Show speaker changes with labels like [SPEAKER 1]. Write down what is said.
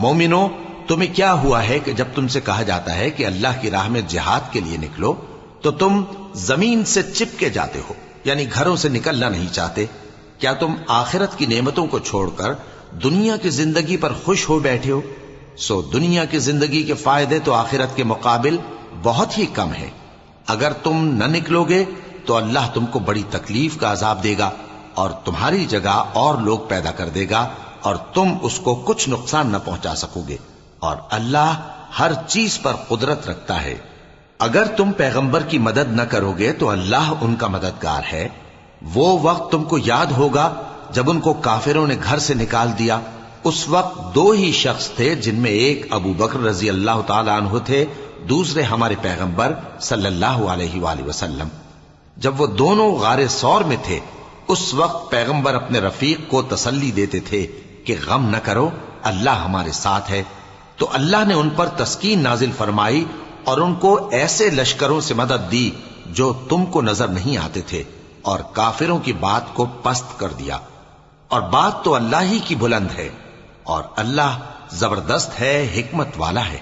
[SPEAKER 1] مومنو، تمہیں کیا ہوا ہے کہ جب تم سے کہا جاتا ہے کہ اللہ کی راہ میں جہاد کے لیے نکلو تو تم زمین سے چپکے جاتے ہو، یعنی گھروں سے نکلنا نہیں چاہتے؟ کیا تم آخرت کی نعمتوں کو چھوڑ کر دنیا کی زندگی پر خوش ہو بیٹھے ہو؟ سو دنیا کی زندگی کے فائدے تو آخرت کے مقابل بہت ہی کم ہے۔ اگر تم نہ نکلو گے تو اللہ تم کو بڑی تکلیف کا عذاب دے گا اور تمہاری جگہ اور لوگ پیدا کر دے گا اور تم اس کو کچھ نقصان نہ پہنچا سکو گے، اور اللہ ہر چیز پر قدرت رکھتا ہے۔ اگر تم پیغمبر کی مدد نہ کرو گے تو اللہ ان کا مددگار ہے۔ وہ وقت تم کو یاد ہوگا جب ان کو کافروں نے گھر سے نکال دیا۔ اس وقت دو ہی شخص تھے، جن میں ایک ابو بکر رضی اللہ تعالی عنہ تھے، دوسرے ہمارے پیغمبر صلی اللہ علیہ وآلہ وسلم۔ جب وہ دونوں غار ثور میں تھے، اس وقت پیغمبر اپنے رفیق کو تسلی دیتے تھے کہ غم نہ کرو، اللہ ہمارے ساتھ ہے۔ تو اللہ نے ان پر تسکین نازل فرمائی اور ان کو ایسے لشکروں سے مدد دی جو تم کو نظر نہیں آتے تھے، اور کافروں کی بات کو پست کر دیا۔ اور بات تو اللہ ہی کی بلند ہے، اور اللہ زبردست ہے، حکمت والا ہے۔